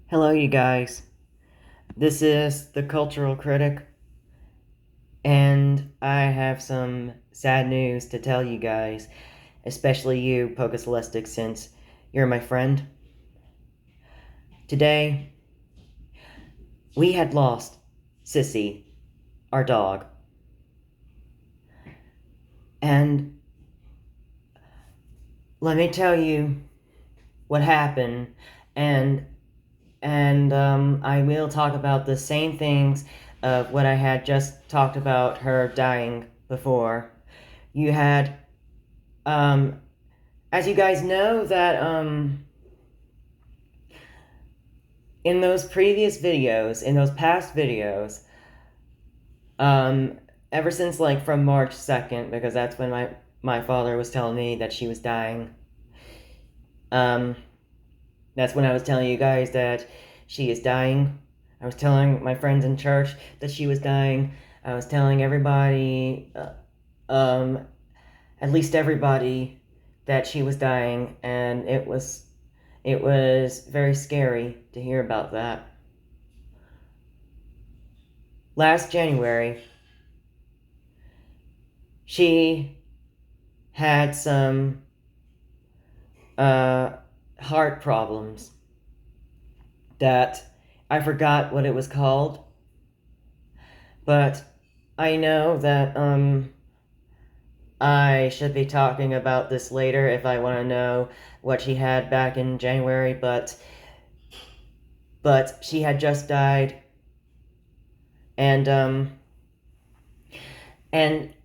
Hello, you guys. This is the Cultural Critic, and I have some sad news to tell you guys, especially you, Pokecelestic, since you're my friend. Today, we had lost Sissy, our dog, and let me tell you what happened, and I will talk about the same things of what I had just talked about her dying before. You had, as you guys know, that, in those previous videos, in those past videos, ever since, like, from March 2nd, because that's when my father was telling me that she was dying, that's when I was telling you guys that she is dying. I was telling my friends in church that she was dying. I was telling everybody, at least everybody, that she was dying, and it was very scary to hear about that. Last January, she had some heart problems that I forgot what it was called, but I know that I should be talking about this later if I want to know what she had back in January, but she had just died, and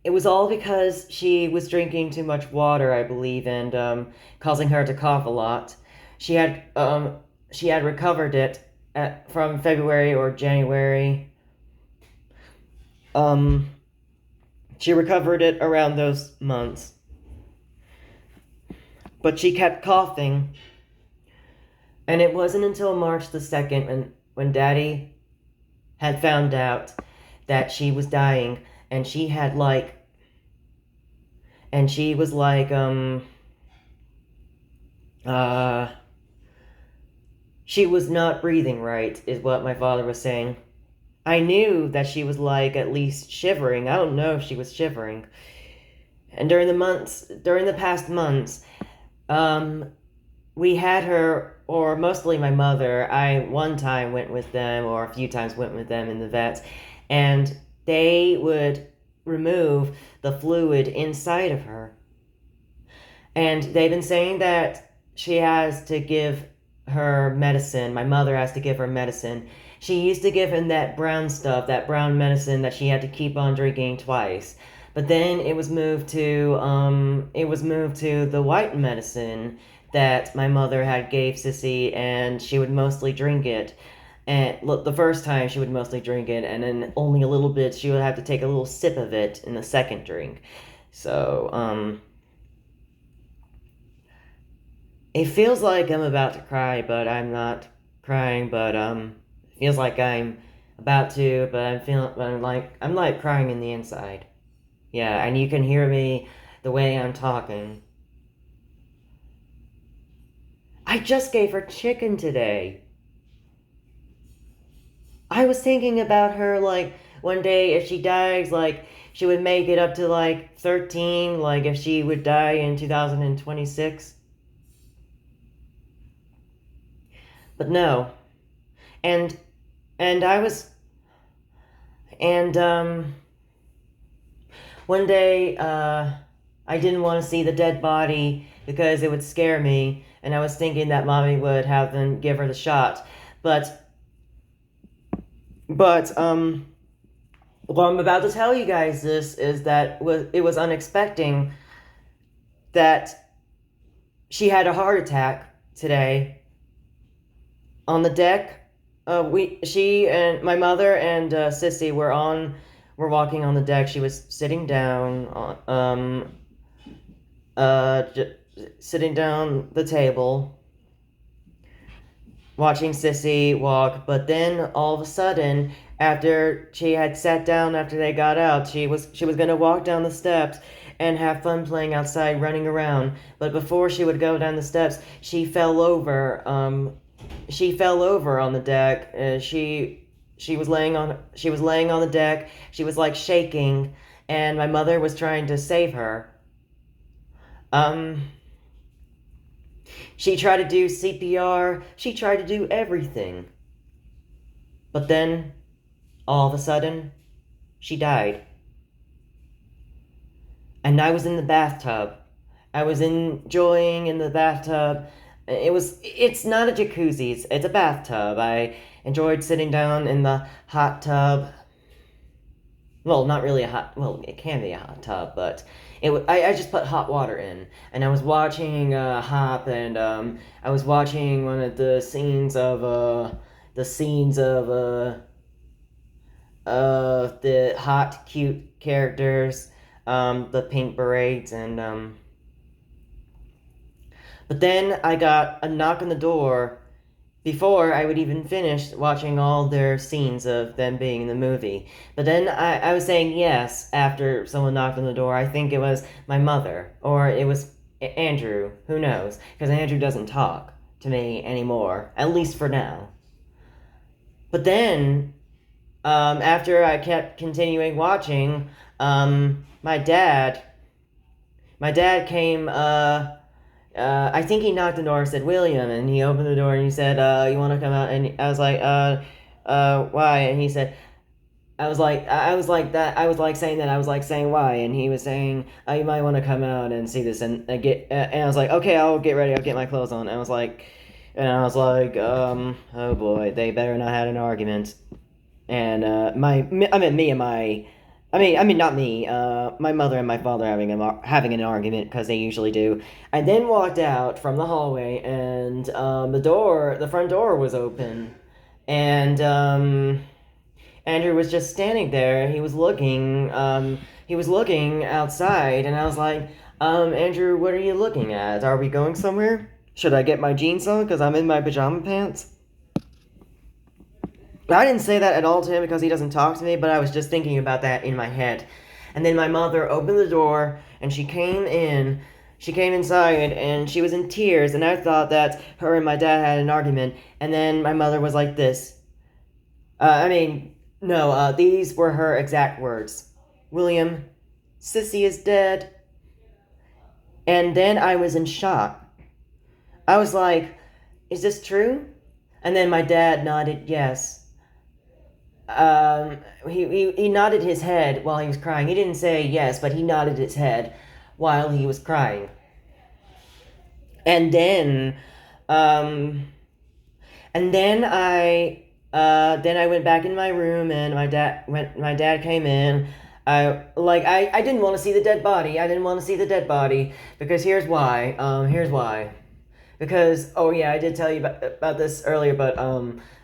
it was all because she was drinking too much water, I believe, and causing her to cough a lot. She had recovered it from February or January. She recovered it around those months, but she kept coughing, and it wasn't until March the 2nd when Daddy had found out that she was dying, and she had she was like, she was not breathing right, is what my father was saying. I knew that she was, like, at least shivering. I don't know if she was shivering. And during the past months, we had her, or mostly my mother. I one time went with them, or a few times went with them in the vets, and they would remove the fluid inside of her. And they've been saying that she has to give her medicine. My mother has to give her medicine. She used to give him that brown stuff, that brown medicine that she had to keep on drinking twice. But then it was moved to the white medicine that my mother had gave Sissy, and she would mostly drink it. And look, the first time she would mostly drink it, and then only a little bit. She would have to take a little sip of it in the second drink. So, it feels like I'm about to cry, but I'm not crying. But it feels like I'm about to, but I'm like crying in the inside. Yeah, and you can hear me the way I'm talking. I just gave her chicken today. I was thinking about her, like, one day if she dies, like, she would make it up to, like, 13, like, if she would die in 2026. But no. And, and I was, and, one day, I didn't want to see the dead body because it would scare me, and I was thinking that Mommy would have them give her the shot. But, what I'm about to tell you guys this is that it was unexpected that she had a heart attack today on the deck. She and my mother and Sissy were walking on the deck. She was sitting down sitting down the table, watching Sissy walk. But then all of a sudden, after she had sat down, after they got out, she was gonna walk down the steps and have fun playing outside, running around. But before she would go down the steps, she fell over. she fell over on the deck. She was laying on the deck. She was like shaking, and my mother was trying to save her. Um, she tried to do CPR. She tried to do everything. But then, all of a sudden, she died. And I was in the bathtub. I was enjoying in the bathtub. It's not a jacuzzi, it's a bathtub. I enjoyed sitting down in the hot tub. Well, not really well, it can be a hot tub, but I just put hot water in. And I was watching Hop, and I was watching one of the scenes of the hot, cute characters, the pink berets, and but then I got a knock on the door before I would even finish watching all their scenes of them being in the movie. But then I was saying yes after someone knocked on the door. I think it was my mother, or it was Andrew, who knows? Because Andrew doesn't talk to me anymore, at least for now. But then, after I kept continuing watching, my dad came, I think he knocked the door and said, William, and he opened the door and he said, you want to come out? And I was like, why? And he said, I was like that, I was like saying that, I was like saying why, and he was saying, you might want to come out and see this, and and I was like, okay, I'll get ready, I'll get my clothes on, and I was like, oh boy, they better not had an argument, and, I mean, not me. My mother and my father having an argument because they usually do. I then walked out from the hallway, and the front door was open, and Andrew was just standing there. He was looking outside, and I was like, Andrew, what are you looking at? Are we going somewhere? Should I get my jeans on because I'm in my pajama pants? I didn't say that at all to him because he doesn't talk to me, but I was just thinking about that in my head. And then my mother opened the door, and she came in. She came inside, and she was in tears, and I thought that her and my dad had an argument. And then my mother was like this. No, these were her exact words. William, Sissy is dead. And then I was in shock. I was like, is this true? And then my dad nodded yes. He nodded his head while he was crying. He didn't say yes, but he nodded his head while he was crying. And then, um, then I went back in my room, and my dad came in. I didn't want to see the dead body. I didn't want to see the dead body because here's why. Because, oh yeah, I did tell you about this earlier, but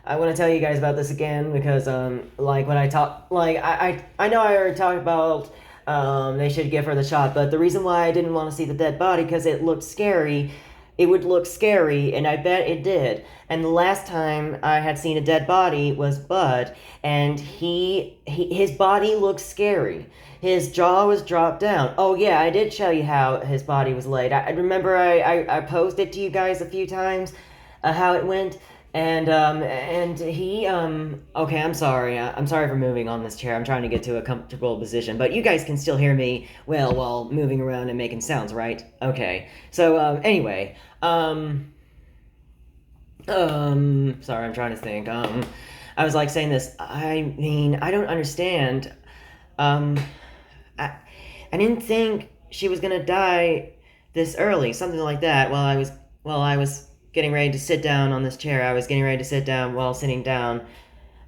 I want to tell you guys about this again because when I talk, I know I already talked about they should give her the shot, but the reason why I didn't want to see the dead body because it looked scary. It would look scary, and I bet it did. And the last time I had seen a dead body was Bud, and his body looked scary. His jaw was dropped down. Oh yeah, I did show you how his body was laid. I remember I posed it to you guys a few times, how it went, and he okay, I'm sorry. I'm sorry for moving on this chair. I'm trying to get to a comfortable position, but you guys can still hear me well while moving around and making sounds, right? Okay. So anyway, sorry, I'm trying to think. I was like saying this. I mean, I don't understand. Um, I didn't think she was gonna die this early, something like that. While I was getting ready to sit down on this chair, I was getting ready to sit down while sitting down.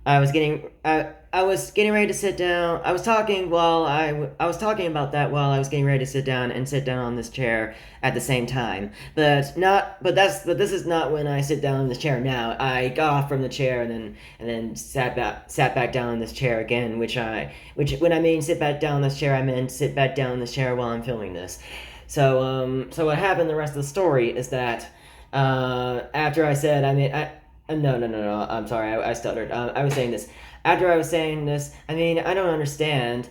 I was getting ready to sit down. I was talking about that while I was getting ready to sit down on this chair at the same time. But this is not when I sit down in this chair now. I got off from the chair and then sat back down in this chair again, which when I mean sit back down in this chair, I meant sit back down in this chair while I'm filming this. So what happened the rest of the story is that after I said, no, I'm sorry, I stuttered. I was saying this. After I was saying this, I don't understand.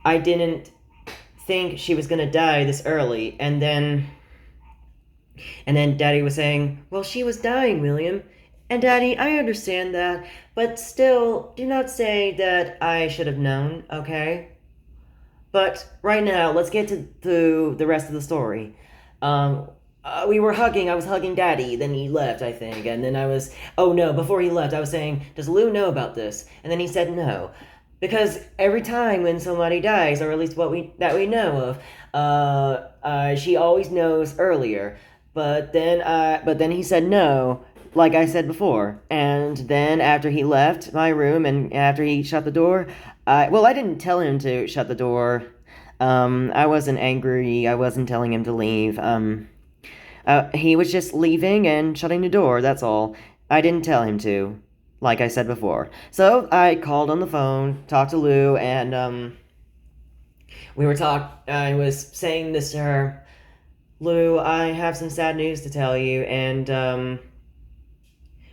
I didn't think she was gonna die this early, and then And then Daddy was saying, well, she was dying, William. And Daddy, I understand that, but still, do not say that I should have known, okay? But right now, let's get to the rest of the story. Um, we were hugging. I was hugging Daddy. Then he left, I think. And then I was. Oh no! Before he left, I was saying, "Does Lou know about this?" And then he said no, because every time when somebody dies, or at least we know of, she always knows earlier. But then he said no, like I said before. And then after he left my room and after he shut the door, I didn't tell him to shut the door. I wasn't angry. I wasn't telling him to leave. He was just leaving and shutting the door. That's all. I didn't tell him to, like I said before. So I called on the phone, talked to Lou, and I was saying this to her. Lou, I have some sad news to tell you, and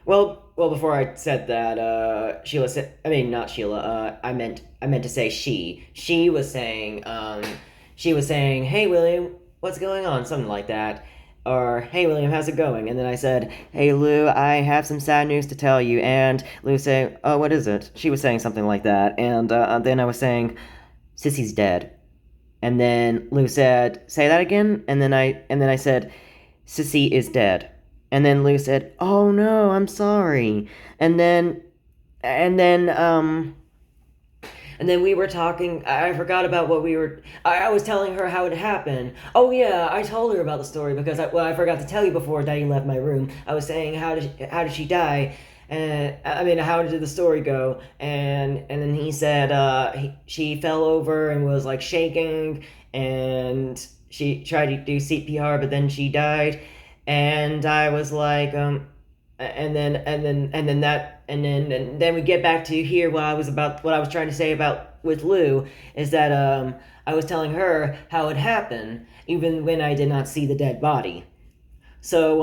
well, before I said that, Sheila said, I mean, not Sheila, I meant to say she. She was saying, hey, William, what's going on? Something like that. Or, hey, William, how's it going? And then I said, hey, Lou, I have some sad news to tell you. And Lou said, oh, what is it? She was saying something like that. And then I was saying, Sissy's dead. And then Lou said, say that again? And then I said, Sissy is dead. And then Lou said, "Oh no, I'm sorry." And then and then and then we were talking. I forgot about what we were. I was telling her how it happened. Oh yeah, I told her about the story because I forgot to tell you before Daddy left my room. I was saying how did she die? And I mean, how did the story go? And then he said she fell over and was like shaking, and she tried to do CPR, but then she died. And I was like, and then we get back to here. What I was trying to say about with Lou is that I was telling her how it happened, even when I did not see the dead body. So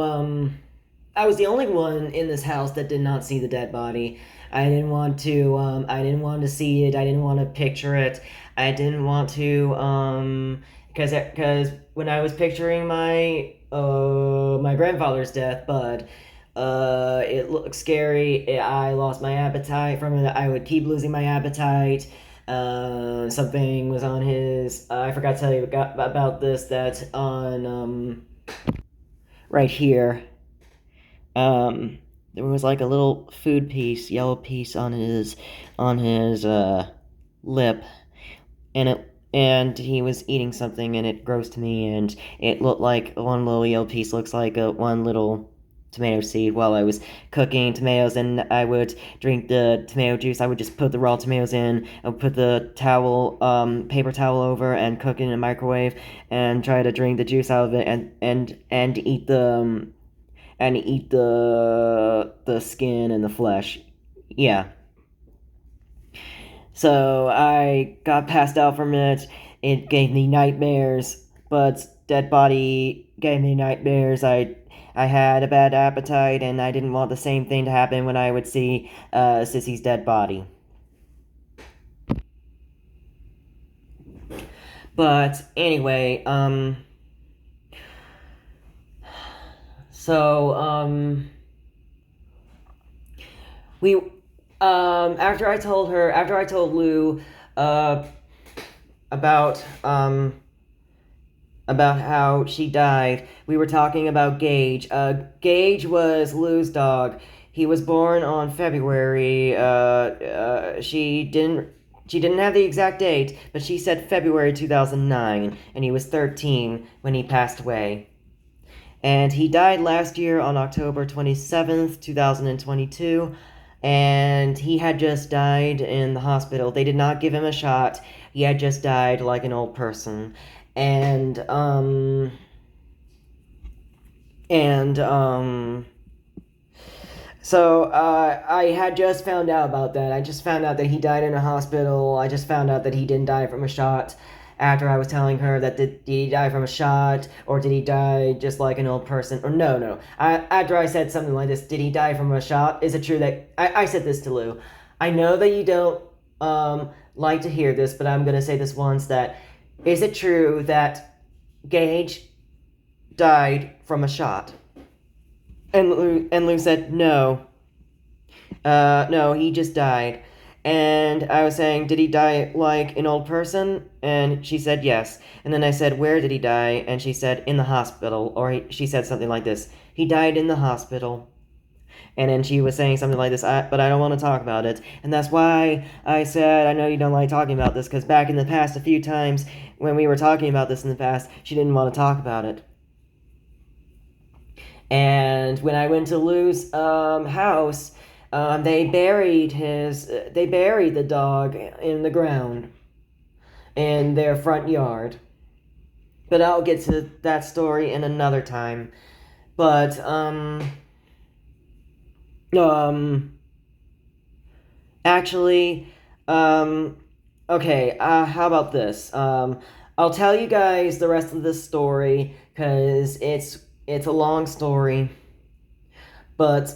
I was the only one in this house that did not see the dead body. I didn't want to see it. I didn't want to picture it. I didn't want to because when I was picturing my grandfather's death, Bud, it looked scary. I lost my appetite from it. I would keep losing my appetite. Something was on his. I forgot to tell you about this. That's on right here. There was like a little food piece, yellow piece on his lip, and he was eating something, and it grossed me, and it looked like one little yellow piece looks like one little tomato seed. While I was cooking tomatoes and I would drink the tomato juice, I would just put the raw tomatoes in, I would put the paper towel over and cook it in a microwave and try to drink the juice out of it and eat the skin and the flesh. Yeah. So I got passed out from it. It gave me nightmares. Bud's dead body gave me nightmares. I had a bad appetite, and I didn't want the same thing to happen when I would see Sissy's dead body. But anyway, so we after I told Lou uh about about how she died, we were talking about Gage. Gage was Lou's dog. He was born on February. She didn't have the exact date, but she said February 2009, and he was 13 when he passed away. And he died last year on October 27th, 2022, and he had just died in the hospital. They did not give him a shot. He had just died like an old person. And and so I had just found out about that. I just found out that he died in a hospital. I just found out that he didn't die from a shot. After I was telling her that did he die from a shot, or did he die just like an old person? Or no, no. After I said something like this, did he die from a shot? Is it true that I said this to Lou? I know that you don't like to hear this, but I'm gonna say this once. That is it true that Gage died from a shot. And Lou said, no. No, he just died. And I was saying, did he die like an old person? And she said, yes. And then I said, where did he die? And she said, in the hospital. Or she said something like this, he died in the hospital. And then she was saying something like this, but I don't want to talk about it. And that's why I said, I know you don't like talking about this, because back in the past, a few times when we were talking about this in the past, she didn't want to talk about it. And when I went to Lou's house, they buried the dog in the ground in their front yard. But I'll get to that story in another time. But actually, okay, how about this? I'll tell you guys the rest of this story, because it's a long story. But,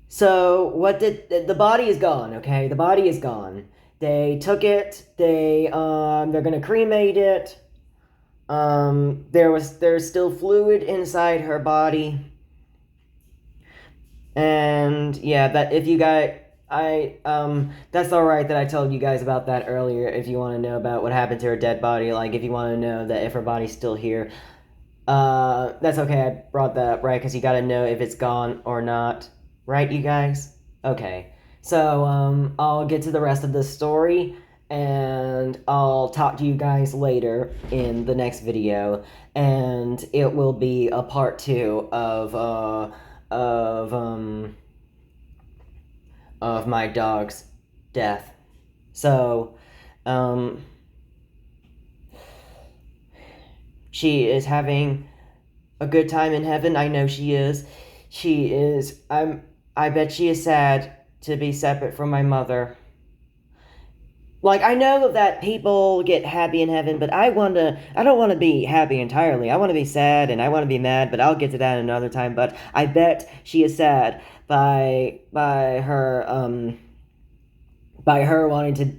so what the body is gone, okay? The body is gone. They took it, they're gonna cremate it. There's still fluid inside her body. And yeah, that if you guys, that's alright that I told you guys about that earlier. If you want to know about what happened to her dead body, like if you want to know that if her body's still here, that's okay. I brought that up, right? Because you got to know if it's gone or not, right, you guys? Okay. So I'll get to the rest of this story, and I'll talk to you guys later in the next video, and it will be a part 2 of my dog's death. So, she is having a good time in heaven. I know she is. She is. I bet she is sad to be separate from my mother. Like, I know that people get happy in heaven, but I don't want to be happy entirely. I want to be sad and I want to be mad, but I'll get to that another time. But I bet she is sad by her wanting to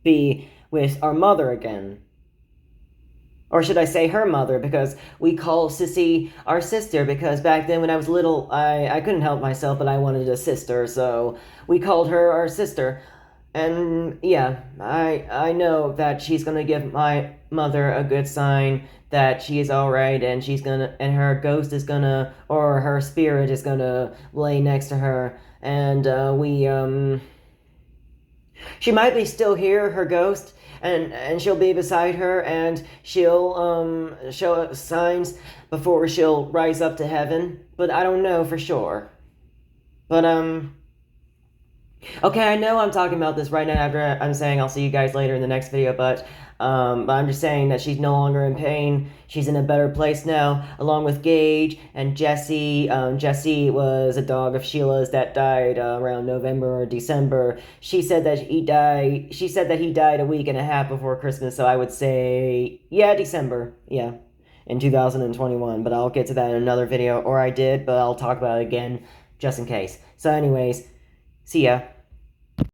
be with our mother again. Or should I say her mother, because we call Sissy our sister, because back then when I was little, I couldn't help myself, but I wanted a sister, so we called her our sister. And yeah, I know that she's gonna give my mother a good sign that she is alright, and and her ghost is gonna, or her spirit is gonna lay next to her, and she might be still here, her ghost, and she'll be beside her, and she'll show signs before she'll rise up to heaven, but I don't know for sure. But okay, I know I'm talking about this right now after I'm saying I'll see you guys later in the next video, but I'm just saying that she's no longer in pain. She's in a better place now, along with Gage and Jesse. Jesse was a dog of Sheila's that died around November or December. She said that he died a week and a half before Christmas, so I would say, yeah, December, yeah, in 2021, but I'll get to that in another video, or I did, but I'll talk about it again just in case. So anyways, see ya.